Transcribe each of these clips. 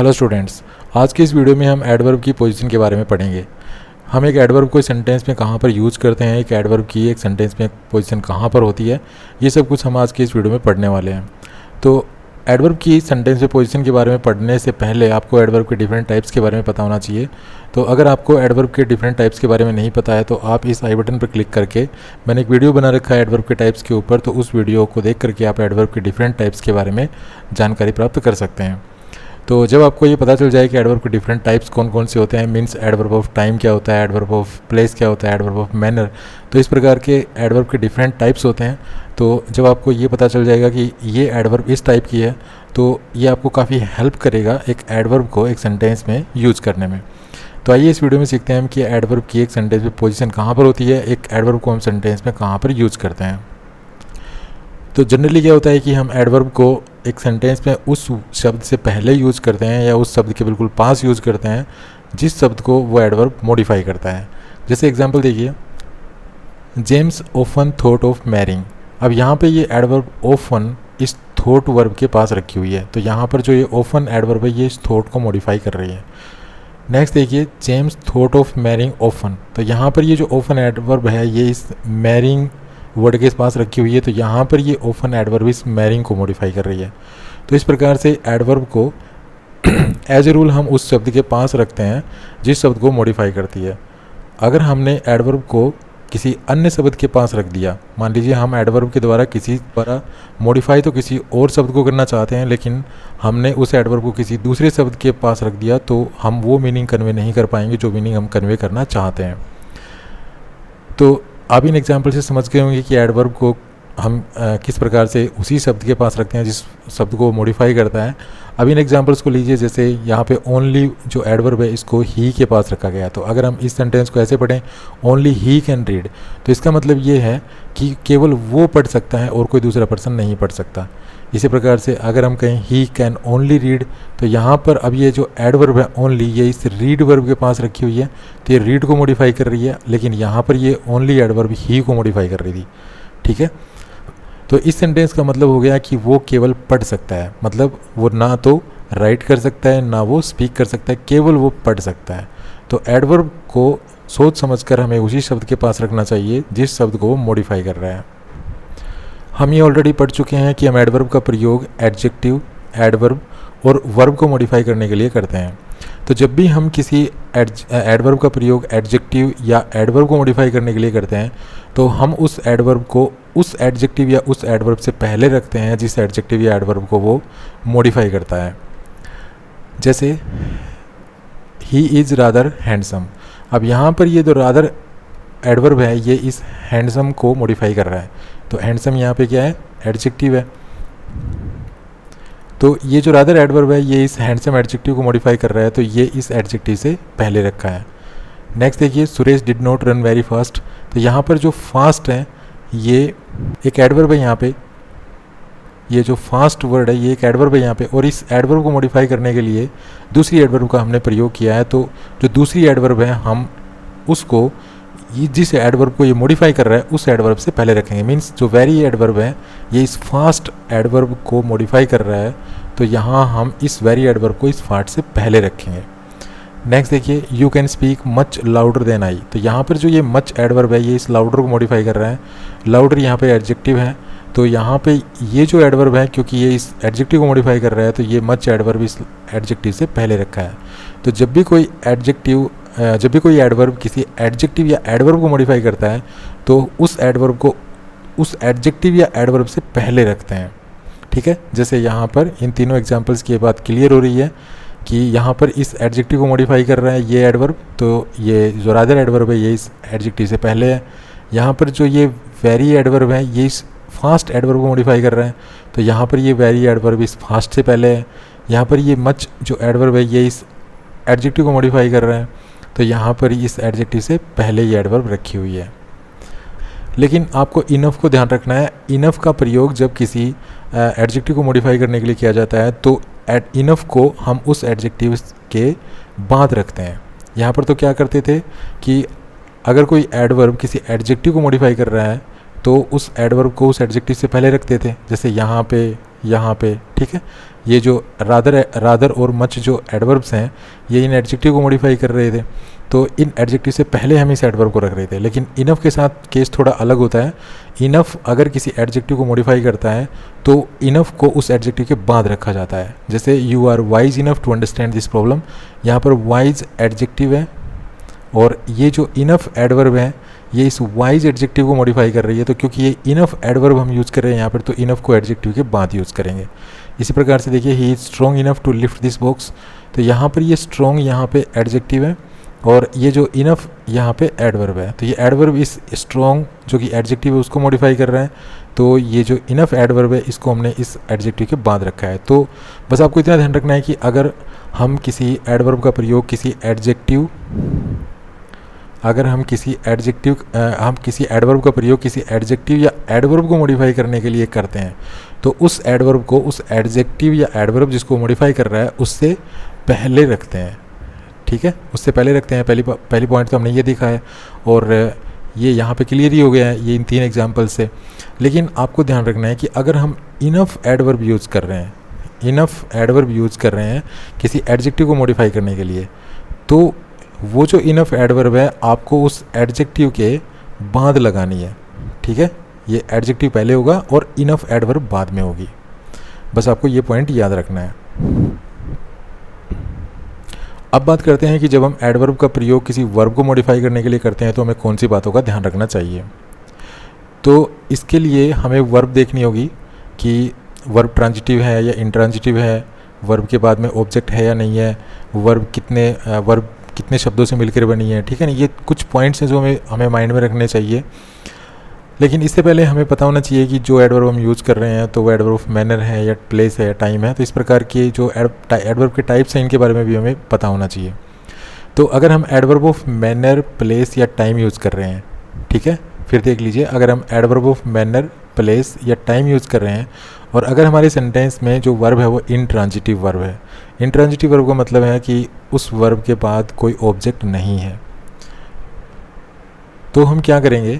Hello students, आज की इस वीडियो में हम एडवर्ब की पोजीशन के बारे में पढ़ेंगे। हम एक एडवर्ब को सेंटेंस में कहाँ पर यूज़ करते हैं, एक एडवर्ब की एक सेंटेंस में पोजीशन कहाँ पर होती है, ये सब कुछ हम आज की इस वीडियो में पढ़ने वाले हैं। तो एडवर्ब की सेंटेंस में पोजीशन के बारे में पढ़ने से पहले आपको एडवर्ब के डिफरेंट टाइप्स के बारे में पता होना चाहिए। तो अगर आपको एडवर्ब के डिफरेंट टाइप्स के बारे में नहीं पता है तो आप इस आई बटन पर क्लिक करके, मैंने एक वीडियो बना रखा है एडवर्ब के टाइप्स के ऊपर, तो उस वीडियो को देख करके आप एडवर्ब के डिफरेंट टाइप्स के बारे में जानकारी प्राप्त कर सकते हैं। तो जब आपको ये पता चल जाए कि एडवर्ब के डिफरेंट टाइप्स कौन कौन से होते हैं, मींस एडवर्ब ऑफ टाइम क्या होता है, एडवर्ब ऑफ प्लेस क्या होता है, एडवर्ब ऑफ मैनर, तो इस प्रकार के एडवर्ब के डिफरेंट टाइप्स होते हैं। तो जब आपको ये पता चल जाएगा कि ये एडवर्ब इस टाइप की है, तो ये आपको काफ़ी हेल्प करेगा एक एडवर्ब को एक सेंटेंस में यूज़ करने में। तो आइए इस वीडियो में सीखते हैं कि एडवर्ब की एक सेंटेंस में पोजीशन कहाँ पर होती है, एक एडवर्ब को हम सेंटेंस में कहाँ पर यूज़ करते हैं। तो जनरली क्या होता है कि हम एडवर्ब को एक सेंटेंस में उस शब्द से पहले यूज़ करते हैं या उस शब्द के बिल्कुल पास यूज़ करते हैं जिस शब्द को वो एडवर्ब मॉडिफाई करता है। जैसे एग्जांपल देखिए, James often thought of marrying. अब यहाँ पे ये एडवर्ब ऑफन इस थॉट वर्ब के पास रखी हुई है, तो यहाँ पर जो ये ऑफन एडवर्ब है ये इस थॉट को मॉडिफाई कर रही है। नेक्स्ट देखिए, James thought of marrying often, तो यहाँ पर ये जो ऑफन एडवर्ब है ये इस मैरिंग वर्ड के पास रखी हुई है, तो यहाँ पर ये ऑफन एडवर्ब इस मैरिंग को मॉडिफाई कर रही है। तो इस प्रकार से एडवर्ब को एज ए रूल हम उस शब्द के पास रखते हैं जिस शब्द को मॉडिफाई करती है। अगर हमने एडवर्ब को किसी अन्य शब्द के पास रख दिया, मान लीजिए हम एडवर्ब के द्वारा किसी द्वारा मॉडिफाई तो किसी और शब्द को करना चाहते हैं, लेकिन हमने उस एडवर्ब को किसी दूसरे शब्द के पास रख दिया, तो हम वो मीनिंग कन्वे नहीं कर पाएंगे जो मीनिंग हम कन्वे करना चाहते हैं। तो आप इन एग्जाम्पल से समझ गए होंगे कि एडवर्ब को हम किस प्रकार से उसी शब्द के पास रखते हैं जिस शब्द को मॉडिफाई करता है। अब इन एग्जाम्पल्स को लीजिए, जैसे यहाँ पे ओनली जो एडवर्ब है इसको ही के पास रखा गया। तो अगर हम इस सेंटेंस को ऐसे पढ़ें, ओनली ही कैन रीड, तो इसका मतलब ये है कि केवल वो पढ़ सकता है और कोई दूसरा पर्सन नहीं पढ़ सकता। इसी प्रकार से अगर हम कहें ही कैन ओनली रीड, तो यहाँ पर अब ये जो एडवर्ब है ओनली, ये इस रीड वर्ब के पास रखी हुई है, तो ये रीड को मॉडिफाई कर रही है, लेकिन यहाँ पर ये ओनली एडवर्ब ही को मॉडिफाई कर रही थी। ठीक है, तो इस सेंटेंस का मतलब हो गया कि वो केवल पढ़ सकता है, मतलब वो ना तो राइट कर सकता है ना वो स्पीक कर सकता है, केवल वो पढ़ सकता है। तो एडवर्ब को सोच समझकर हमें उसी शब्द के पास रखना चाहिए जिस शब्द को वो मॉडिफाई कर रहा है। हम ये ऑलरेडी पढ़ चुके हैं कि हम एडवर्ब का प्रयोग एडजेक्टिव, एडवर्ब और वर्ब को मॉडिफाई करने के लिए करते हैं। तो जब भी हम किसी एडवर्ब का प्रयोग एडजेक्टिव या एडवर्ब को मॉडिफाई करने के लिए करते हैं, तो हम उस एडवर्ब को उस एडजेक्टिव या उस एडवर्ब से पहले रखते हैं जिस एडजेक्टिव या एडवर्ब को वो मॉडिफाई करता है। जैसे ही इज़ रादर हैंडसम। अब यहाँ पर ये जो रादर एडवर्ब है ये इस हैंडसम को मॉडिफाई कर रहा है, तो हैंडसम यहाँ पे क्या है, एडजेक्टिव है। तो ये जो रादर एडवर्ब है ये इस हैंडसम एडजेक्टिव को मॉडिफाई कर रहा है, तो ये इस एडजेक्टिव से पहले रखा है। नेक्स्ट देखिए, Suresh did not run very fast, तो यहाँ पर जो फास्ट है ये एक एडवर्ब है। यहाँ पे ये जो फास्ट वर्ड है ये एक एडवर्ब है यहाँ पे, और इस एडवर्ब को मॉडिफाई करने के लिए दूसरी एडवर्ब का हमने प्रयोग किया है। तो जो दूसरी एडवर्ब है हम उसको जिस एडवर्ब को ये मॉडिफाई कर रहा है उस एडवर्ब से पहले रखेंगे। मींस जो वेरी एडवर्ब है ये इस फास्ट एडवर्ब को मॉडिफाई कर रहा है, तो यहाँ हम इस वेरी एडवर्ब को इस फास्ट से पहले रखेंगे। नेक्स्ट देखिए, you can speak much louder than I, तो यहाँ पर जो ये मच एडवर्ब है ये इस लाउडर को मॉडिफाई कर रहा है। लाउडर यहाँ पे एडजेक्टिव है, तो यहाँ पे ये जो एडवर्ब है क्योंकि ये इस एडजेक्टिव को मॉडिफाई कर रहा है, तो ये मच एडवर्ब इस एडजेक्टिव से पहले रखा है। तो जब भी कोई एडवर्ब किसी एडजेक्टिव या एडवर्ब को मॉडिफाई करता है, तो उस एडवर्ब को उस एडजेक्टिव या एडवर्ब से पहले रखते हैं। ठीक है, जैसे यहाँ पर इन तीनों एग्जांपल्स की बात क्लियर हो रही है कि यहाँ पर इस एडजेक्टिव को मॉडिफाई कर रहा है ये एडवर्ब, तो ये जो रादर एडवर्ब है ये इस एडजेक्टिव से पहले है। यहाँ पर जो ये वेरी एडवर्ब है ये इस फास्ट एडवर्ब को मॉडिफाई कर रहा है, तो यहाँ पर ये वेरी एडवर्ब इस फास्ट से पहले है। यहाँ पर ये मच जो एडवर्ब है ये इस एडजेक्टिव को मॉडिफाई कर रहा है, तो यहाँ पर इस एडजेक्टिव से पहले ये एडवर्ब रखी हुई है। लेकिन आपको इनफ को ध्यान रखना है। इनफ का प्रयोग जब किसी एडजेक्टिव को मॉडिफाई करने के लिए किया जाता है, तो इनफ को हम उस एडजेक्टिव के बाद रखते हैं। यहाँ पर तो क्या करते थे कि अगर कोई एडवर्ब किसी एडजेक्टिव को मॉडिफाई कर रहा है तो उस एडवर्ब को उस एडजेक्टिव से पहले रखते थे। जैसे यहाँ पे यहाँ पे, ठीक है। ये जो रादर और मच जो एडवर्ब्स हैं ये इन एडजेक्टिव को मॉडिफाई कर रहे थे, तो इन एडजेक्टिव से पहले हम इस एडवर्ब को रख रहे थे। लेकिन इनफ के साथ केस थोड़ा अलग होता है। इनफ अगर किसी एडजेक्टिव को मॉडिफाई करता है तो इनफ को उस एडजेक्टिव के बाद रखा जाता है। जैसे you are wise enough to understand this problem, यहाँ पर वाइज एडजेक्टिव है और ये जो इनफ एडवर्ब है ये इस वाइज एडजेक्टिव को मॉडिफाई कर रही है। तो क्योंकि ये इनफ एडवर्ब हम यूज़ कर रहे हैं यहाँ पर, तो इनफ को एडजेक्टिव के बाद यूज़ करेंगे। इसी प्रकार से देखिए he is strong enough to lift this box, तो यहाँ पर ये स्ट्रॉन्ग यहाँ पे एडजेक्टिव है और ये जो इनफ यहाँ पे एडवर्ब है। तो ये एडवर्ब इस स्ट्रॉन्ग जो कि एडजेक्टिव है उसको मॉडिफाई कर रहा है। तो ये जो इनफ एडवर्ब है इसको हमने इस एडजेक्टिव के बाद रखा है। तो बस आपको इतना ध्यान रखना है कि अगर हम किसी एडवर्ब का प्रयोग किसी एडजेक्टिव एडवर्ब का प्रयोग किसी एडजेक्टिव या एडवर्ब को मॉडिफाई करने के लिए करते हैं तो उस एडवर्ब को उस एडजेक्टिव या एडवर्ब जिसको मॉडिफाई कर रहा है उससे पहले रखते हैं, ठीक है, उससे पहले रखते हैं। पहली पॉइंट तो हमने ये देखा है और ये यहाँ पे क्लियर ही हो गया है ये इन 3 एग्जाम्पल से। लेकिन आपको ध्यान रखना है कि अगर हम इनफ एडवर्ब यूज़ कर रहे हैं किसी एडजेक्टिव को मॉडिफाई करने के लिए, तो वो जो इनफ एडवर्ब है आपको उस एडजेक्टिव के बाद लगानी है, ठीक है। ये एडजेक्टिव पहले होगा और इनफ एडवर्ब बाद में होगी। बस आपको ये पॉइंट याद रखना है। अब बात करते हैं कि जब हम एडवर्ब का प्रयोग किसी वर्ब को मॉडिफाई करने के लिए करते हैं तो हमें कौन सी बातों का ध्यान रखना चाहिए। तो इसके लिए हमें वर्ब देखनी होगी कि वर्ब ट्रांजिटिव है या इंट्रांजिटिव है, वर्ब के बाद में ऑब्जेक्ट है या नहीं है, वर्ब कितने शब्दों से मिलकर बनी है, ठीक है ना। ये कुछ पॉइंट्स हैं जो हमें माइंड में रखने चाहिए। लेकिन इससे पहले हमें पता होना चाहिए कि जो एडवर्ब हम यूज़ कर रहे हैं तो वो एडवर्ब ऑफ मैनर है या प्लेस है या टाइम है। तो इस प्रकार के जो एडवर्ब के टाइप्स हैं इनके बारे में भी हमें पता होना चाहिए। तो अगर हम एडवर्ब ऑफ मैनर, प्लेस या टाइम यूज़ कर रहे हैं, ठीक है, फिर देख लीजिए, अगर हम एडवर्ब ऑफ मैनर, प्लेस या टाइम यूज़ कर रहे हैं और अगर हमारे सेंटेंस में जो वर्ब है वो इंट्रांजिटिव वर्ब है। इंट्रांजिटिव वर्ब का मतलब है कि उस वर्ब के बाद कोई ऑब्जेक्ट नहीं है। तो हम क्या करेंगे,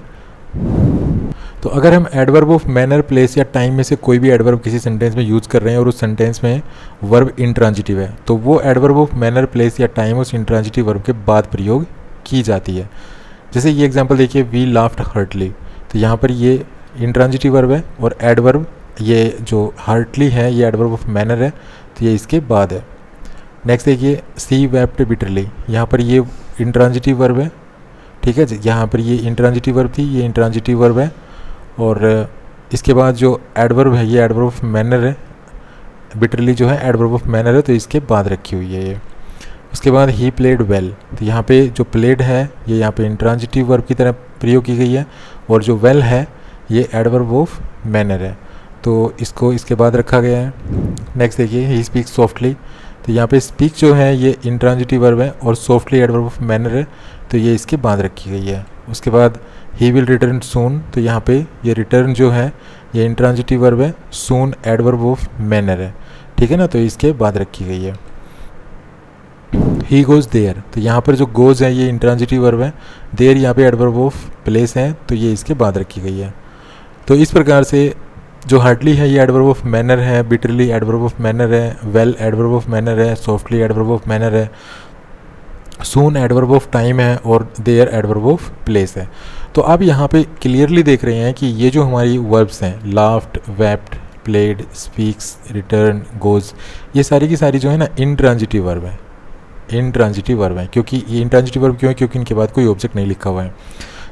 तो अगर हम एडवर्ब ऑफ मैनर, प्लेस या टाइम में से कोई भी एडवर्ब किसी सेंटेंस में यूज़ कर रहे हैं और उस सेंटेंस में वर्ब इंट्रांजिटिव है, तो वो एडवर्ब ऑफ मैनर, प्लेस या टाइम उस इंट्रांजिटिव वर्ब के बाद प्रयोग की जाती है। जैसे ये एग्जांपल देखिए, वी लाफ्ड हार्टली, तो यहाँ पर ये इंट्रांजिटिव वर्ब है और एडवर्ब ये जो हार्टली है ये एडवर्ब ऑफ मैनर है, तो ये इसके बाद है। नेक्स्ट देखिए, सी वेप्ट बिटरली, यहाँ पर ये इंट्रांजिटिव वर्ब है, ठीक है, यहाँ पर ये इंट्रांजिटिव वर्ब थी, ये इंट्रांजिटिव वर्ब है और इसके बाद जो एडवर्ब है ये एडवर्ब ऑफ मैनर है। बिटरली जो है एडवर्ब ऑफ मैनर है, तो इसके बाद रखी हुई है ये। उसके बाद ही प्लेड वेल, तो यहाँ पे जो प्लेड है ये यहाँ पे इंट्रांजिटिव वर्ब की तरह प्रयोग की गई है और जो वेल है ये एडवर्ब ऑफ मैनर है, तो इसको इसके बाद रखा गया है। नेक्स्ट देखिए, ही स्पीक सॉफ्टली, तो यहाँ पे स्पीक जो है ये इंट्रांजिटिव वर्ब है और सॉफ्टली एडवर्ब ऑफ मैनर है, तो ये इसके बाद रखी गई है। उसके बाद ही विल रिटर्न सून, तो यहाँ पे ये रिटर्न जो है ये इंट्रांजिटिव वर्ब है, सून एडवर्ब ऑफ मैनर है, ठीक है ना, तो इसके बाद रखी गई है। ही गोज़ देयर, तो यहाँ पर जो गोज़ है ये इंट्रांजिटिव वर्ब है, देयर यहाँ पे एडवर्ब ऑफ प्लेस है, तो ये इसके बाद रखी गई है। तो इस प्रकार से जो हार्टली है ये एडवर्ब ऑफ मैनर है, बिटरली एडवर्ब ऑफ मैनर है, वेल एडवर्ब ऑफ मैनर है, सॉफ्टली एडवर्ब ऑफ मैनर है, सून एडवर्ब ऑफ टाइम है और देयर एडवर्ब ऑफ प्लेस है। तो आप यहाँ पे क्लियरली देख रहे हैं कि ये जो हमारी वर्ब्स हैं, laughed, wept, played, speaks, return, goes, ये सारी की सारी जो है ना इंट्रांजिटिव वर्ब है। इंट्रांजिटिव वर्ब है, क्योंकि ये इंट्रांजिटिव वर्ब क्यों है, क्योंकि इनके बाद कोई ऑब्जेक्ट नहीं लिखा हुआ है।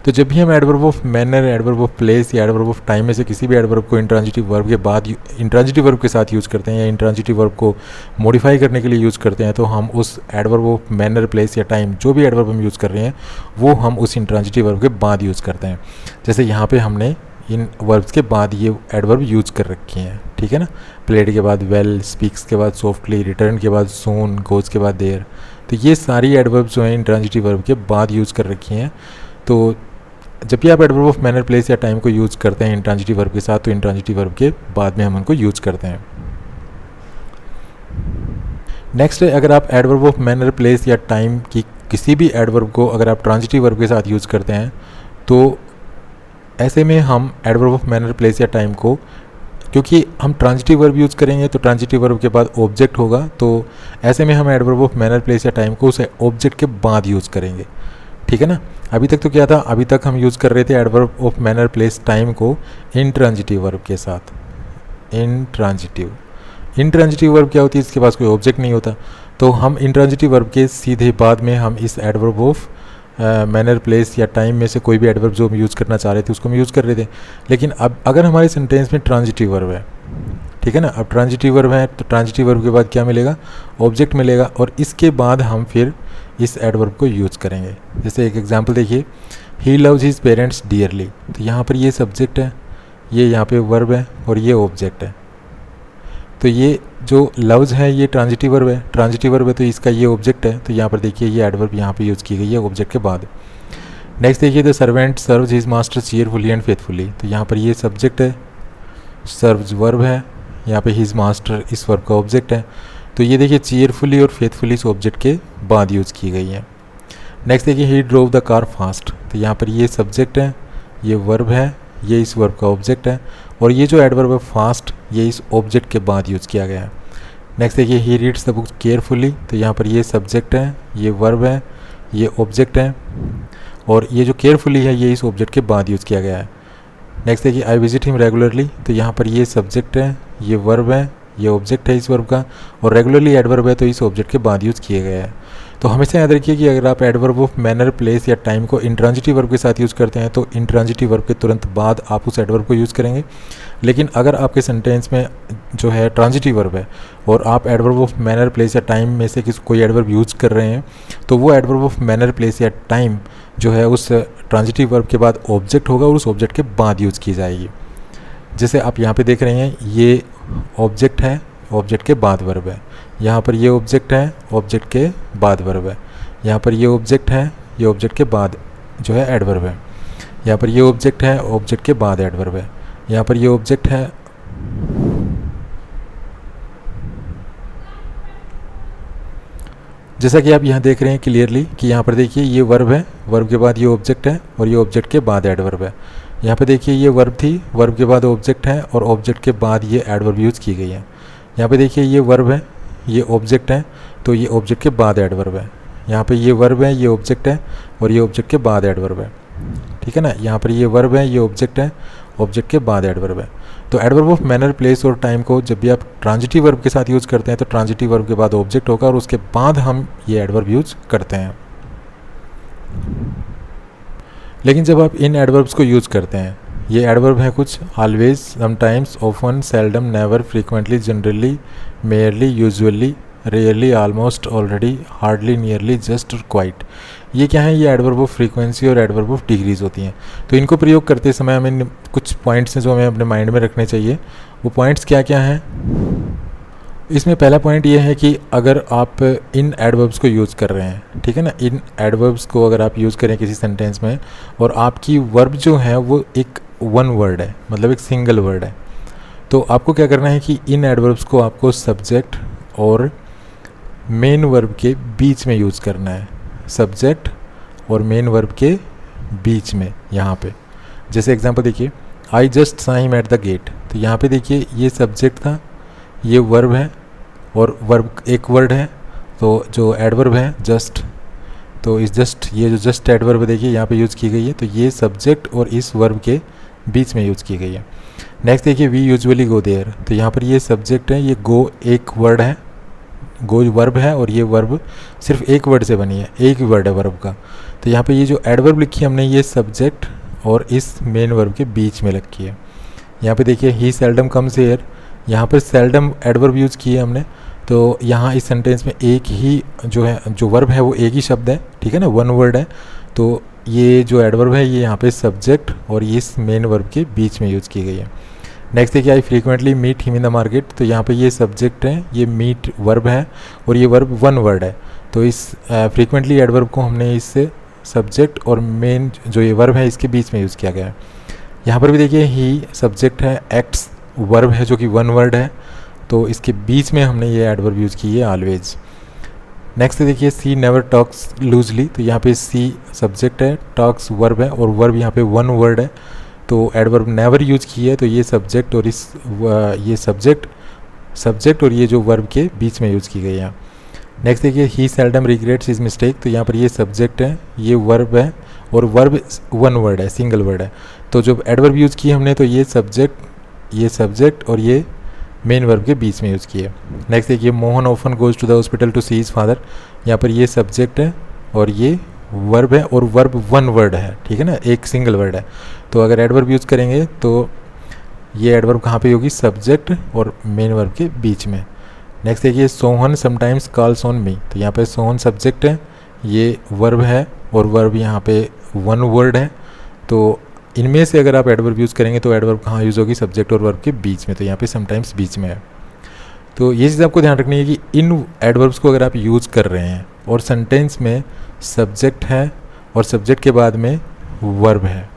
तो जब भी हम adverb of manner, adverb of place या एडवर्ब ऑफ टाइम में से किसी भी एडवर्ब को इंट्रांजिटिव वर्ब के बाद इंट्रांजिटिव वर्ब के साथ यूज़ करते हैं या इंट्रांजिटिव वर्ब को मॉडिफाई करने के लिए यूज़ करते हैं, तो हम उस एडवर्ब ऑफ मैनर, प्लेस या टाइम जो भी एडवर्ब हम यूज़ कर रहे हैं वो हम उस इंट्रांजिटिव वर्ब के बाद यूज़ करते हैं। जैसे यहाँ पे हमने इन वर्ब्स के बाद ये एडवर्ब यूज़ कर रखी हैं, ठीक है ना, प्लेड के बाद वेल, स्पीक्स के बाद सॉफ्टली, रिटर्न के बाद सून, गोज के बाद देयर, तो ये सारी एडवर्ब जो हैं इंट्रांजिटिव वर्ब के बाद यूज़ कर रखी हैं। तो जब भी आप एडवर्ब ऑफ मैनर, प्लेस या टाइम को यूज़ करते हैं इंट्रांजिटिव वर्ब के साथ, तो इंट्रांजिटिव वर्ब के बाद में हम उनको यूज़ करते हैं। नेक्स्ट है, अगर आप एडवर्ब ऑफ मैनर, प्लेस या टाइम की किसी भी एडवर्ब को अगर आप ट्रांजिटिव वर्ब के साथ यूज़ करते हैं, तो ऐसे में हम एडवर्ब ऑफ मैनर, प्लेस या टाइम को क्योंकि हम ट्रांजिटिव वर्ब यूज़ करेंगे तो ट्रांजिटिव वर्ब के बाद ऑब्जेक्ट होगा, तो ऐसे में हम एडवर्ब ऑफ मैनर, प्लेस या टाइम को उस ऑब्जेक्ट के बाद यूज़ करेंगे। ठीक है ना। अभी तक तो क्या था, अभी तक हम यूज़ कर रहे थे adverb of manner, place, time को इंट्रांजिटिव वर्ब के साथ। इंट्रांजिटिव वर्ब क्या होती है, इसके पास कोई ऑब्जेक्ट नहीं होता, तो हम इंट्रांजिटिव वर्ब के सीधे बाद में हम इस एडवर्ब ऑफ मैनर, प्लेस या टाइम में से कोई भी एडवर्ब जो हम यूज़ करना चाह रहे थे उसको हम यूज़ कर रहे थे। लेकिन अब अगर हमारे सेंटेंस में ट्रांजिटिव वर्ब है, ठीक है ना, अब ट्रांजिटिव वर्ब है तो ट्रांजिटिव वर्ब के बाद क्या मिलेगा, ऑब्जेक्ट मिलेगा, और इसके बाद हम फिर इस एडवर्ब को यूज़ करेंगे। जैसे एक एग्जांपल देखिए, he loves his parents dearly, तो यहाँ पर ये सब्जेक्ट है, ये यहाँ पे वर्ब है और ये ऑब्जेक्ट है। तो ये जो लव्स है ये ट्रांजिटिव वर्ब है, ट्रांजिटिव वर्ब है तो इसका ये ऑब्जेक्ट है, तो यहाँ पर देखिए ये एडवर्ब यहाँ पे यूज़ की गई है ऑब्जेक्ट के बाद। नेक्स्ट देखिए, the servant serves his master cheerfully and faithfully, तो यहाँ पर ये सब्जेक्ट है, सर्व्स वर्ब है, यहाँ पे हिज मास्टर इस वर्ब का ऑब्जेक्ट है, तो ये देखिए चीयरफुली और फेथफुली इस ऑब्जेक्ट के बाद यूज़ की गई है। नेक्स्ट देखिए, ही ड्रोव द कार फास्ट, तो यहाँ पर ये सब्जेक्ट है, ये वर्ब है, ये इस वर्ब का ऑब्जेक्ट है, और ये जो एडवर्ब है फास्ट ये इस ऑब्जेक्ट के बाद यूज़ किया गया है। नेक्स्ट देखिए, he reads the book carefully, तो यहाँ पर ये सब्जेक्ट है, ये वर्ब है, ये ऑब्जेक्ट है, और ये जो केयरफुली है ये इस ऑब्जेक्ट के बाद यूज़ किया गया है। नेक्स्ट देखिए, आई विजिट हिम रेगुलरली, तो यहाँ पर ये सब्जेक्ट है, ये वर्ब है, ये ऑब्जेक्ट है इस वर्ब का, और रेगुलरली एडवर्ब है तो इस ऑब्जेक्ट के बाद यूज़ किए गए हैं। तो हमेशा याद रखिए कि अगर आप एडवर्ब ऑफ मैनर, प्लेस या टाइम को इंट्रांजिटिव वर्ब के साथ यूज़ करते हैं तो इंट्रांजिटिव वर्ब के तुरंत बाद आप उस एडवर्ब को यूज़ करेंगे। लेकिन अगर आपके सेंटेंस में जो है ट्रांजिटिव वर्ब है और आप एडवर्ब ऑफ मैनर, प्लेस या टाइम में से कोई एडवर्ब यूज़ कर रहे हैं तो वो एडवर्ब ऑफ मैनर, प्लेस या टाइम जो है उस ट्रांजिटिव वर्ब के बाद ऑब्जेक्ट होगा और उस ऑब्जेक्ट के बाद यूज़ की जाएगी। जैसे आप यहाँ पे देख रहे हैं ये ऑब्जेक्ट है, ऑब्जेक्ट के बाद वर्ब है, यहाँ पर ये ऑब्जेक्ट है, ऑब्जेक्ट के बाद वर्ब है, यहाँ पर ये ऑब्जेक्ट है, ये ऑब्जेक्ट के बाद जो है एडवर्ब है, यहाँ पर ये ऑब्जेक्ट है, ऑब्जेक्ट के बाद एडवर्ब है, यहाँ पर ये ऑब्जेक्ट है, जैसा कि आप यहाँ देख रहे हैं क्लियरली कि यहाँ पर देखिए ये वर्ब है, वर्ब के बाद ये ऑब्जेक्ट है और ये ऑब्जेक्ट के बाद एडवर्ब है। यहाँ पे देखिए ये वर्ब थी, वर्ब के बाद ऑब्जेक्ट है और ऑब्जेक्ट के बाद ये एडवर्ब यूज़ की गई है। यहाँ पे देखिए ये वर्ब है, ये ऑब्जेक्ट है, तो ये ऑब्जेक्ट के बाद एडवर्ब है। यहाँ पे ये वर्ब है, ये ऑब्जेक्ट है और ये ऑब्जेक्ट के बाद एडवर्ब है। ठीक है ना, यहाँ पर ये वर्ब है, ये ऑब्जेक्ट है, ऑब्जेक्ट के बाद एडवर्ब है। तो एडवर्ब ऑफ मैनर, प्लेस और टाइम को जब भी आप ट्रांजिटिव वर्ब के साथ यूज़ करते हैं तो ट्रांजिटिव वर्ब के बाद ऑब्जेक्ट होगा और उसके बाद हम ये एडवर्ब यूज़ करते हैं। लेकिन जब आप इन एडवर्ब्स को यूज़ करते हैं, ये एडवर्ब हैं कुछ, always, sometimes, often, seldom, never, frequently, generally, merely, usually, rarely, almost, already, hardly, nearly, just और क्वाइट। ये क्या है, ये एडवर्ब ऑफ फ्रीक्वेंसी और एडवर्ब ऑफ डिग्रीज होती हैं। तो इनको प्रयोग करते समय हमें कुछ पॉइंट्स हैं जो हमें अपने माइंड में रखने चाहिए। वो पॉइंट्स क्या क्या हैं, इसमें पहला पॉइंट ये है कि अगर आप इन एडवर्ब्स को यूज़ कर रहे हैं, ठीक है ना, इन एडवर्ब्स को अगर आप यूज़ करें किसी सेंटेंस में और आपकी वर्ब जो है वो एक वन वर्ड है, मतलब एक सिंगल वर्ड है, तो आपको क्या करना है कि इन एडवर्ब्स को आपको सब्जेक्ट और मेन वर्ब के बीच में यूज़ करना है, सब्जेक्ट और मेन वर्ब के बीच में। यहाँ पे जैसे एग्जांपल देखिए, I just saw him at the gate, तो यहाँ पे देखिए ये सब्जेक्ट था, ये वर्ब है और वर्ब एक वर्ड है, तो जो एडवर्ब है जस्ट, तो इस जस्ट, ये जो जस्ट एडवर्ब देखिए यहाँ पे यूज़ की गई है, तो ये सब्जेक्ट और इस वर्ब के बीच में यूज़ की गई है। नेक्स्ट देखिए, वी यूजुअली गो देयर, तो यहाँ पर ये सब्जेक्ट है, ये गो एक वर्ड है, गो वर्ब है और ये वर्ब सिर्फ एक वर्ड से बनी है, एक ही वर्ड है वर्ब का। तो यहाँ पे ये जो एडवर्ब लिखी है हमने, ये सब्जेक्ट और इस मेन वर्ब के बीच में रखी है। यहाँ पे देखिए, ही सेल्डम कम्स हियर, यहाँ पर सेल्डम एडवर्ब यूज़ की है हमने, तो यहाँ इस सेंटेंस में एक ही जो है, जो वर्ब है वो एक ही शब्द है, ठीक है ना, वन वर्ड है, तो ये जो एडवर्ब है ये यहाँ पे सब्जेक्ट और इस मेन वर्ब के बीच में यूज़ की गई है। नेक्स्ट देखिए, I frequently meet him in the market, तो यहाँ पे ये सब्जेक्ट है, ये मीट वर्ब है और ये वर्ब वन वर्ड है, तो इस फ्रीक्वेंटली एडवर्ब को हमने इससे सब्जेक्ट और मेन जो ये वर्ब है इसके बीच में यूज़ किया गया है। यहाँ पर भी देखिए, ही सब्जेक्ट है, एक्ट्स वर्ब है जो कि वन वर्ड है, तो इसके बीच में हमने ये एडवर्ब यूज़ की है, ऑलवेज। नेक्स्ट देखिए, सी नेवर टॉक्स लूजली, तो यहाँ पे सी सब्जेक्ट है, टॉक्स वर्ब है और वर्ब यहाँ पे वन वर्ड है, तो एडवर्ब नेवर यूज की है, तो ये सब्जेक्ट और ये सब्जेक्ट और ये जो वर्ब के बीच में यूज़ की गई है। नेक्स्ट देखिए ही सेल्डम रिग्रेट्स हिज मिस्टेक, तो यहाँ पर ये सब्जेक्ट है, ये वर्ब है और वर्ब वन वर्ड है, सिंगल वर्ड है। तो जो एडवर्ब यूज़ की हमने तो ये सब्जेक्ट और ये मेन वर्ब के बीच में यूज़ की है। नेक्स्ट देखिए Mohan often goes to the hospital to see his father, यहाँ पर ये सब्जेक्ट है और ये वर्ब है और वर्ब वन वर्ड है, ठीक है ना, एक सिंगल वर्ड है। तो अगर एडवर्ब यूज़ करेंगे तो ये एडवर्ब कहाँ पे होगी, सब्जेक्ट और मेन वर्ब के बीच में। नेक्स्ट देखिए Sohan sometimes calls on me, तो यहाँ पे सोहन सब्जेक्ट है, ये वर्ब है और वर्ब यहाँ पे वन वर्ड है। तो इनमें से अगर आप एडवर्ब यूज़ करेंगे तो एडवर्ब कहाँ यूज़ होगी, सब्जेक्ट और वर्ब के बीच में, तो यहाँ पे समटाइम्स बीच में है। तो ये चीज़ आपको ध्यान रखनी है कि इन एडवर्ब्स को अगर आप यूज़ कर रहे हैं और सेंटेंस में सब्जेक्ट है और सब्जेक्ट के बाद में वर्ब है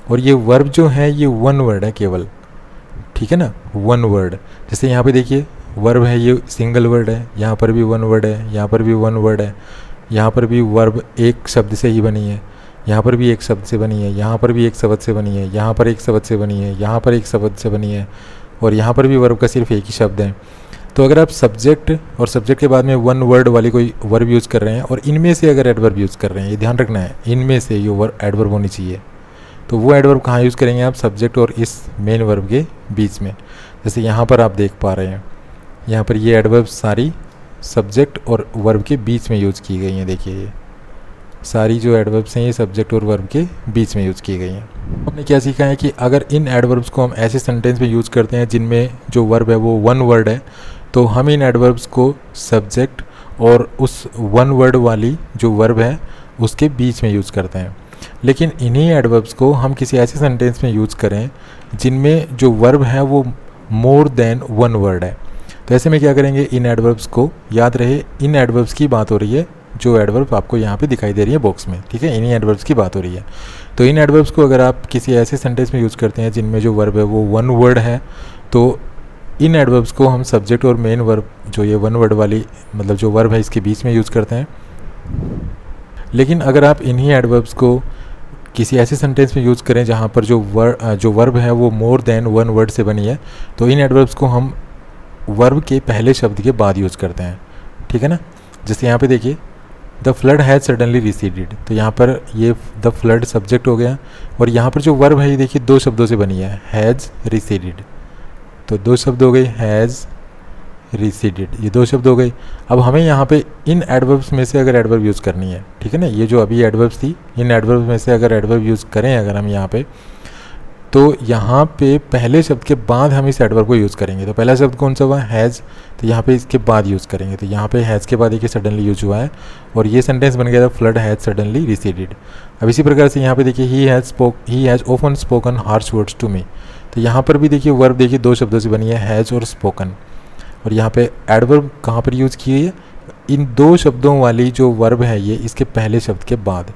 और ये वर्ब जो है ये वन वर्ड है केवल, ठीक है ना, वन वर्ड। जैसे यहाँ पे देखिए वर्ब है, ये सिंगल वर्ड है, यहाँ पर भी वन वर्ड है, यहाँ पर भी वन वर्ड है, यहाँ पर भी वर्ब एक शब्द से ही बनी है, यहाँ पर भी एक शब्द से बनी है, यहाँ पर भी एक शब्द से बनी है, यहाँ पर एक शब्द से बनी है, यहाँ पर एक शब्द से बनी है और यहाँ पर भी वर्ब का सिर्फ एक ही शब्द है। तो अगर आप सब्जेक्ट और सब्जेक्ट के बाद में वन वर्ड वाली कोई वर्ब यूज़ कर रहे हैं और इनमें से अगर एडवर्ब यूज़ कर रहे हैं, ये ध्यान रखना है, इनमें से ये एडवर्ब होनी चाहिए, तो वो एडवर्ब कहाँ यूज़ करेंगे आप, सब्जेक्ट और इस मेन वर्ब के बीच में। जैसे यहाँ पर आप देख पा रहे हैं, यहाँ पर ये एडवर्ब सारी सब्जेक्ट और वर्ब के बीच में यूज़ की गई हैं। देखिए ये सारी जो एडवर्ब्स हैं ये सब्जेक्ट और वर्ब के बीच में यूज़ की गई हैं। हमने क्या सीखा है कि अगर इन एडवर्ब्स को हम ऐसे सेंटेंस में यूज़ करते हैं जिनमें जो वर्ब है वो वन वर्ड है, तो हम इन एडवर्ब्स को सब्जेक्ट और उस वन वर्ड वाली जो वर्ब है उसके बीच में यूज़ करते हैं। लेकिन इन्हीं एडवर्ब्स को हम किसी ऐसे सेंटेंस में यूज़ करें जिनमें जो वर्ब है वो मोर देन वन वर्ड है, तो ऐसे में क्या करेंगे, इन एडवर्ब्स को याद रहे, इन एडवर्ब्स की बात हो रही है, जो एडवर्ब आपको यहाँ पे दिखाई दे रही है बॉक्स में, ठीक है, इन्हीं एडवर्ब्स की बात हो रही है। तो इन एडवर्ब्स को अगर आप किसी ऐसे सेंटेंस में यूज़ करते हैं जिनमें जो वर्ब है वो वन वर्ड है, तो इन एडवर्ब्स को हम सब्जेक्ट और मेन वर्ब जो ये वन वर्ड वाली मतलब जो वर्ब है इसके बीच में यूज़ करते हैं। लेकिन अगर आप इन्हीं एडवर्ब्स को किसी ऐसे सेंटेंस में यूज़ करें जहाँ पर जो वर्ब है वो मोर देन वन वर्ड से बनी है, तो इन एडवर्ब्स को हम वर्ब के पहले शब्द के बाद यूज़ करते हैं, ठीक है ना। जैसे यहाँ पे देखिए the flood has suddenly receded, तो यहाँ पर ये द फ्लड सब्जेक्ट हो गया और यहाँ पर जो वर्ब है ये देखिए दो शब्दों से बनी है, हैज़ रिसीडेड, तो दो शब्द हो गए, हैज़ रिसीडेड, ये दो शब्द हो गए। अब हमें यहाँ पे इन एडवर्ब्स में से अगर एडवर्ब यूज़ करनी है, ठीक है ना, ये जो अभी एडवर्ब्स थी इन एडवर्ब्स में से अगर एडवर्ब यूज़ करें अगर हम यहाँ पे, तो यहाँ पे पहले शब्द के बाद हम इस एडवर्ब को यूज़ करेंगे। तो पहला शब्द कौन सा हुआ, हैज़, तो यहाँ पे इसके बाद यूज़ करेंगे। तो यहाँ पे हैज़ के बाद देखिए सडनली यूज हुआ है और ये सेंटेंस बन गया था फ्लड हैज़ सडनली रिसीडेड। अब इसी प्रकार से यहाँ पे देखिए he has often spoken harsh words to me, तो यहाँ पर भी देखिए वर्ब देखिए दो शब्दों से बनी है, हैज़ और स्पोकन, और यहाँ पे एडवर्ब कहाँ पर यूज़ की है, इन दो शब्दों वाली जो वर्ब है ये इसके पहले शब्द के बाद।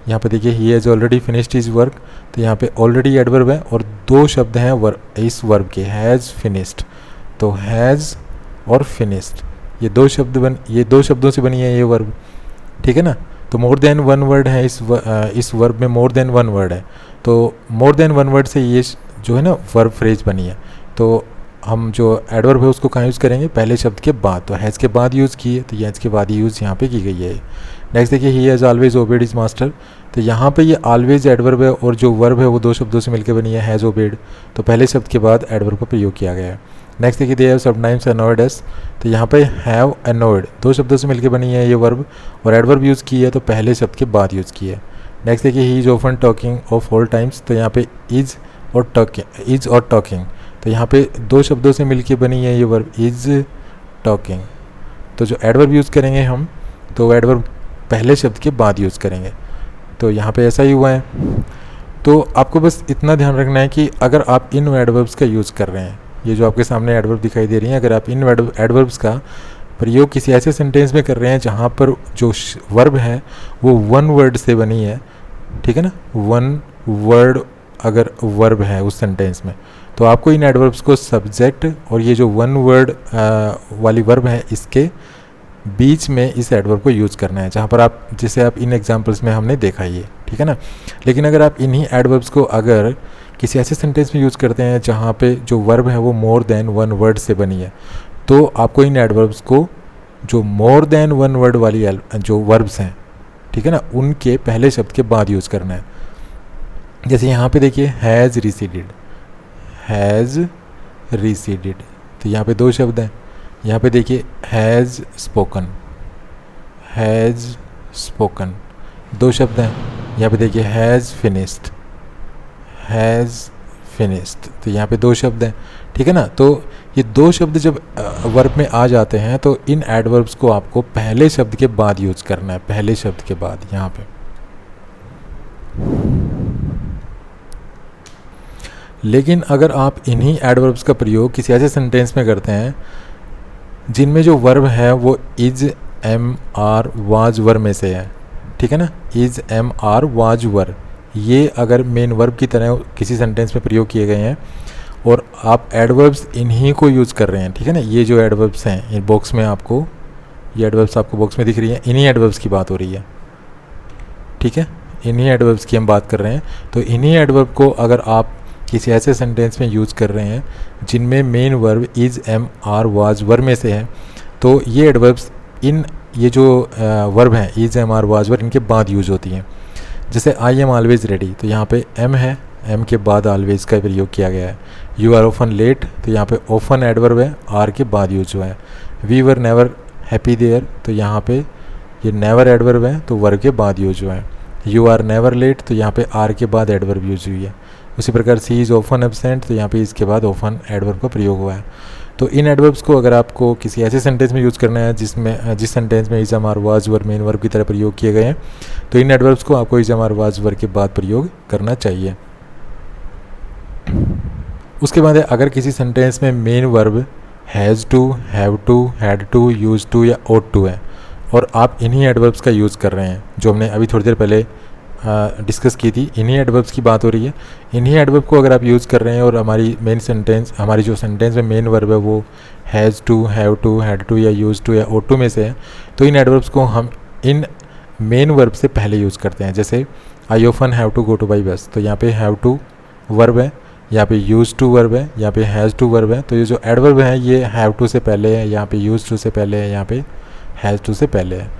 यहाँ पे देखिए he has already finished his work, तो यहाँ पे ऑलरेडी एडवर्ब है और दो शब्द हैं इस वर्ब के, हैज़ फिनिश्ड, तो हैज़ और फिनिश्ड ये दो शब्दों से बनी है ये वर्ब, ठीक है ना। तो मोर देन वन वर्ड है इस वर्ब में, मोर देन वन वर्ड है, तो मोर देन वन वर्ड से ये जो है ना वर्ब फ्रेज बनी है। तो हम जो एडवर्ब है उसको कहाँ यूज़ करेंगे, पहले शब्द के बाद, तो हैज़ के बाद यूज़ की है, तो हैज़ के बाद यूज़ यहाँ पे की गई है। नेक्स्ट देखिए he has always obeyed his master, तो यहाँ पे ये ऑलवेज एडवर्ब है और जो वर्ब है वो दो शब्दों से मिलकर बनी है, हैज़ ओबेड, तो पहले शब्द के बाद एडवर्ब का प्रयोग किया गया है। नेक्स्ट देखिए दे हैव समटाइम्स अनॉयड अस, तो यहाँ पे हैव अनॉयड दो शब्दों से मिलकर बनी है ये वर्ब और एडवर्ब यूज़ की है तो पहले शब्द के बाद यूज़ की है। नेक्स्ट देखिए he is often talking of all times, तो यहाँ पे इज़ और टॉकिंग, तो यहाँ पे दो शब्दों से मिलके बनी है ये वर्ब इज़ टॉकिंग, तो जो एडवर्ब यूज़ करेंगे हम तो एडवर्ब पहले शब्द के बाद यूज़ करेंगे, तो यहाँ पे ऐसा ही हुआ है। तो आपको बस इतना ध्यान रखना है कि अगर आप इन एडवर्ब्स का यूज़ कर रहे हैं, ये जो आपके सामने एडवर्ब दिखाई दे रही हैं, अगर आप इन एडवर्ब्स का प्रयोग किसी ऐसे सेंटेंस में कर रहे हैं जहाँ पर जो वर्ब है वो वन वर्ड से बनी है, ठीक है ना, वन वर्ड अगर वर्ब है उस सेंटेंस में, तो आपको इन एडवर्ब्स को सब्जेक्ट और ये जो वन वर्ड वाली वर्ब है इसके बीच में इस एडवर्ब को यूज़ करना है, जहाँ पर आप जैसे आप इन एग्जांपल्स में हमने देखा ये, ठीक है ना। लेकिन अगर आप इन्हीं एडवर्ब्स को अगर किसी ऐसे सेंटेंस में यूज़ करते हैं जहाँ पे जो वर्ब है वो मोर देन वन वर्ड से बनी है, तो आपको इन एडवर्ब्स को जो मोर देन वन वर्ड वाली जो वर्ब्स हैं, ठीक है ना, उनके पहले शब्द के बाद यूज़ करना है। जैसे यहाँ पे देखिए हैज़ रिसीडेड, तो यहाँ पे दो शब्द हैं। यहाँ पे देखिए हैज़ स्पोकन, दो शब्द हैं। यहाँ पे देखिए हैज़ फिनिश्ड, तो यहाँ पे दो शब्द हैं, ठीक है ना। तो ये दो शब्द जब वर्ब में आ जाते हैं तो इन एडवर्ब्स को आपको पहले शब्द के बाद यूज़ करना है, पहले शब्द के बाद यहाँ पे। लेकिन अगर आप इन्हीं एडवर्ब्स का प्रयोग किसी ऐसे सेंटेंस में करते हैं जिनमें जो वर्ब है वो is, am, are, was, were में से है, ठीक है ना, इज, एम, आर, वाज, वर, ये अगर मेन वर्ब की तरह किसी सेंटेंस में प्रयोग किए गए हैं और आप एडवर्ब्स इन्हीं को यूज़ कर रहे हैं, ठीक है ना, ये जो एडवर्ब्स हैं इन बॉक्स में आपको, ये एडवर्ब्स आपको बॉक्स में दिख रही है, इन्हीं एडवर्ब्स की बात हो रही है, ठीक है, इन्हीं एडवर्ब्स की हम बात कर रहे हैं। तो इन्हीं एडवर्ब को अगर आप किसी ऐसे सेंटेंस में यूज़ कर रहे हैं जिनमें main verb is, am, are, was, were में से है, तो ये एडवर्ब्स ये जो वर्ब हैं इज, एम, आर, वाज, वर, इनके बाद यूज होती हैं। जैसे आई एम ऑलवेज रेडी, तो यहाँ पे एम है, एम के बाद ऑलवेज का प्रयोग किया गया है। यू आर ऑफन लेट, तो यहाँ पे ऑफन एडवर्ब है, आर के बाद यूज हुआ है। We were never happy there, तो यहाँ पे ये नेवर एडवर्ब है तो वर्ब के बाद यूज हुआ है। यू आर नेवर लेट, तो यहाँ पे आर के बाद एडवर्ब यूज हुई है। उसी प्रकार सी इज़ ऑफन एब्सेंट, तो यहाँ पे इसके बाद ऑफन एडवर्ब का प्रयोग हुआ है। तो इन एडवर्ब्स को अगर आपको किसी ऐसे सेंटेंस में यूज़ करना है जिस सेंटेंस में is, am, are, was, were main verb की तरह प्रयोग किए गए हैं, तो इन एडवर्ब्स को आपको इज, एम, आर, वाज, वर के बाद प्रयोग करना चाहिए। उसके बाद अगर किसी सेंटेंस में main verb has to, have to, had to, use to या ought टू है और आप इन्हीं एडवर्ब्स का यूज़ कर रहे हैं जो हमने अभी थोड़ी देर पहले डिस्कस की थी, इन्हीं एडवर्ब्स की बात हो रही है। इन्हीं एडवर्ब को अगर आप यूज़ कर रहे हैं और हमारी जो सेंटेंस में मेन वर्ब है वो has to, have to, had to या यूज टू या ought टू में से है, तो इन एडवर्ब्स को हम इन मेन वर्ब से पहले यूज़ करते हैं। जैसे I often have to go to by bus, तो यहाँ पे हैव टू वर्ब है, यहाँ पे यूज टू वर्ब है, यहाँ पे हैज़ टू वर्ब है। तो ये जो एडवर्ब है ये हैव टू से पहले है, यहाँ पे यूज टू से पहले है, यहाँ पे हैज़ टू से पहले है।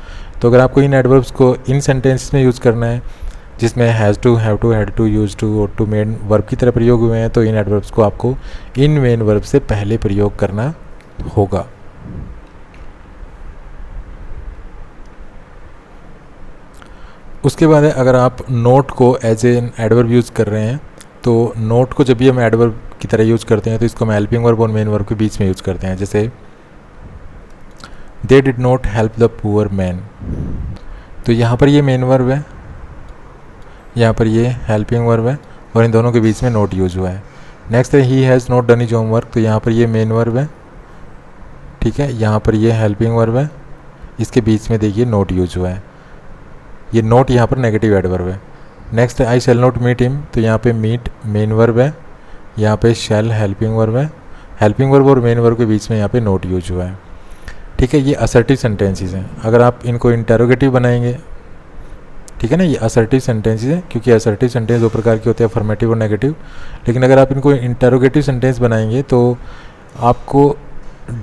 तो अगर आपको इन एडवर्ब्स को इन सेंटेंस में यूज़ करना है जिसमें has to, have to, had to, use to, ought to main verb की तरह प्रयोग हुए हैं, तो इन एडवर्ब्स को आपको इन मेन वर्ब से पहले प्रयोग करना होगा। उसके बाद अगर आप नोट को एज एन एडवर्ब यूज़ कर रहे हैं, तो नोट को जब भी हम एडवर्ब की तरह यूज़ करते हैं तो इसको हम हेल्पिंग वर्ब और मेन वर्ब के बीच में यूज़ करते हैं। जैसे they did not help the poor man, तो यहाँ पर ये मेन वर्ब है, यहाँ पर ये हेल्पिंग वर्ब है और इन दोनों के बीच में नोट यूज हुआ है। नेक्स्ट है he has not done his homework, तो यहाँ पर ये मेन वर्ब है, ठीक है, यहाँ पर ये हेल्पिंग वर्ब है, इसके बीच में देखिए नोट यूज हुआ है। ये नोट यहाँ पर नेगेटिव एडवर्ब है। नेक्स्ट है आई शैल नॉट मीट हिम, तो यहाँ पे मीट मेन वर्ब है, यहाँ पे शैल हेल्पिंग वर्ब है, हेल्पिंग वर्ब और मेन वर्ब के बीच में यहाँ पे नोट यूज हुआ है, ठीक है। ये असर्टिव सेंटेंसेस हैं। अगर आप इनको इंटेरोगेटिव बनाएंगे, ठीक है ना, ये असर्टिव सेंटेंसेस हैं, क्योंकि असर्टिव सेंटेंस दो प्रकार के होते हैं, अफर्मेटिव और नेगेटिव। लेकिन अगर आप इनको इंटेरोगेटिव सेंटेंस बनाएंगे तो आपको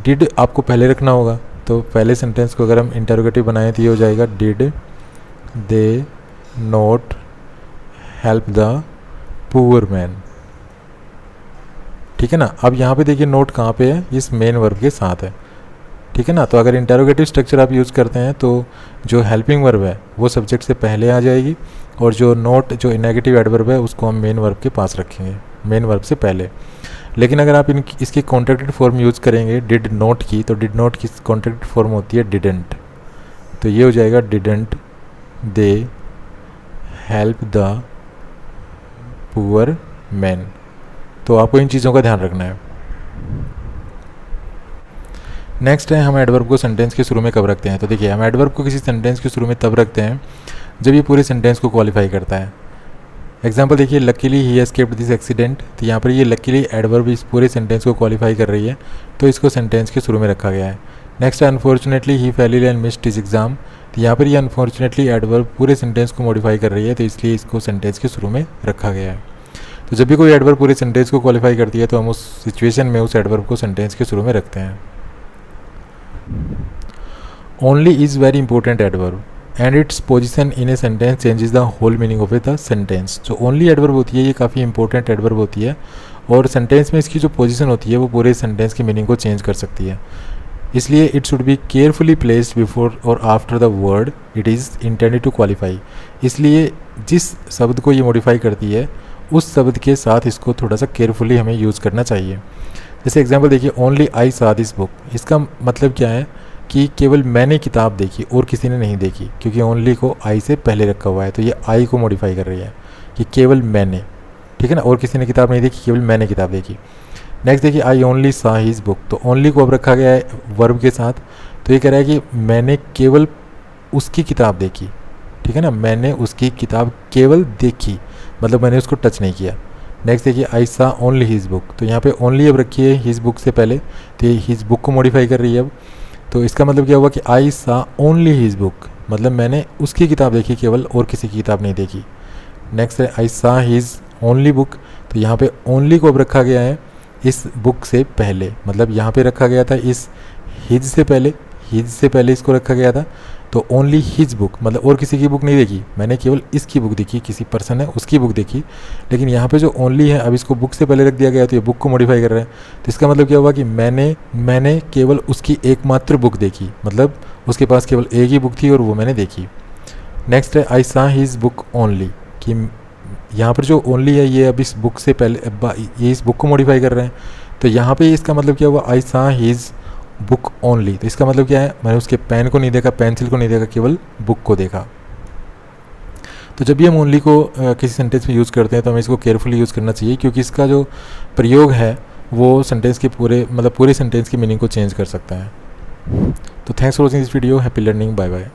डिड आपको पहले रखना होगा। तो पहले सेंटेंस को अगर हम इंटेरोगेटिव बनाएं तो ये हो जाएगा did they not help the poor man, ठीक है ना। अब यहाँ पे देखिए नोट कहाँ पे है, इस मेन वर्ब के साथ है, ठीक है ना। तो अगर इंटेरोगेटिव स्ट्रक्चर आप यूज़ करते हैं तो जो हेल्पिंग वर्ब है वो सब्जेक्ट से पहले आ जाएगी और जो नोट जो नेगेटिव एडवर्ब है उसको हम मेन वर्ब के पास रखेंगे, मेन वर्ब से पहले। लेकिन अगर आप इसकी कॉन्ट्रैक्टेड फॉर्म यूज़ करेंगे डिड नॉट की, तो डिड नॉट की कॉन्ट्रैक्टेड फॉर्म होती है डिडेंट, तो ये हो जाएगा didn't they help the poor man. तो आपको इन चीज़ों का ध्यान रखना है। नेक्स्ट है हम एडवर्ब को सेंटेंस के शुरू में कब रखते हैं। तो देखिए हम एडवर्ब को किसी सेंटेंस के शुरू में तब रखते हैं जब ये पूरे सेंटेंस को क्वालिफाई करता है। एग्जांपल देखिए luckily he escaped this accident, तो यहाँ पर ये लकीली एडवर्ब इस पूरे सेंटेंस को क्वालिफाई कर रही है, तो इसको सेंटेंस के शुरू में रखा गया है। नेक्स्ट है unfortunately he fail and missed his exam. तो यहाँ पर ये अनफॉर्चुनेटली एडवर्ब पूरे सेंटेंस को मॉडिफाई कर रही है, तो इसलिए इसको सेंटेंस के शुरू में रखा गया है। तो जब भी कोई एडवर्ब पूरे सेंटेंस को क्वालिफाई करती है तो हम उस सिचुएशन में उस एडवर्ब को सेंटेंस के शुरू में रखते हैं। Only is very important adverb and its position in a sentence changes the whole meaning of the sentence. जो ओनली एडवर्ब होती है ये काफ़ी इंपॉर्टेंट एडवर्ब होती है और सेंटेंस में इसकी जो पोजीशन होती है वो पूरे सेंटेंस के मीनिंग को चेंज कर सकती है। इसलिए it should be carefully placed before or after the word it is intended to qualify. इसलिए जिस शब्द को ये मॉडिफाई करती है उस शब्द के साथ इसको थोड़ा सा केयरफुली हमें यूज़ करना चाहिए। जैसे एग्जांपल देखिए, ओनली आई सा दिस बुक। इसका मतलब क्या है कि केवल मैंने किताब देखी और किसी ने नहीं देखी, क्योंकि ओनली को आई से पहले रखा हुआ है, तो ये आई को मॉडिफाई कर रही है कि केवल मैंने, ठीक है ना, और किसी ने किताब नहीं देखी, केवल मैंने किताब देखी। नेक्स्ट देखिए, आई ओनली सा हिज बुक। तो ओनली को अब रखा गया है वर्ब के साथ, तो ये कह रहा है कि मैंने केवल उसकी किताब देखी, ठीक है ना, मैंने उसकी किताब केवल देखी, मतलब मैंने उसको टच नहीं किया। नेक्स्ट देखिए, आई सा ओनली हिज बुक। तो यहाँ पे ओनली अब रखी है हिज बुक से पहले, तो ये हिज बुक को मॉडिफाई कर रही है अब। तो इसका मतलब क्या हुआ कि आई सा ओनली हिज बुक, मतलब मैंने उसकी किताब देखी केवल और किसी की किताब नहीं देखी। नेक्स्ट है आई सा हिज ओनली बुक। तो यहाँ पे ओनली को अब रखा गया है इस बुक से पहले, मतलब यहाँ पे रखा गया था इस हिज से पहले इसको रखा गया था। तो ओनली हिज बुक मतलब और किसी की बुक नहीं देखी, मैंने केवल इसकी बुक देखी, किसी पर्सन है उसकी बुक देखी। लेकिन यहाँ पे जो ओनली है अब इसको बुक से पहले रख दिया गया, तो ये बुक को मॉडिफाई कर रहा है। तो इसका मतलब क्या हुआ कि मैंने केवल उसकी एकमात्र बुक देखी, मतलब उसके पास केवल एक ही बुक थी और वो मैंने देखी। नेक्स्ट है आई सा हिज बुक ओनली, कि यहाँ पर जो ओनली है ये अब इस बुक से पहले ये इस बुक को मॉडिफाई कर रहे हैं। तो यहाँ पे इसका मतलब क्या हुआ, आई सा हिज बुक ओनली। तो इसका मतलब क्या है, मैंने उसके पेन को नहीं देखा, पेंसिल को नहीं देखा, केवल बुक को देखा। तो जब भी हम ओनली को किसी सेंटेंस में यूज़ करते हैं तो हमें इसको केयरफुली यूज़ करना चाहिए, क्योंकि इसका जो प्रयोग है वो सेंटेंस के पूरे सेंटेंस की मीनिंग को चेंज कर सकता है। तो thanks for watching this video, happy learning, bye bye.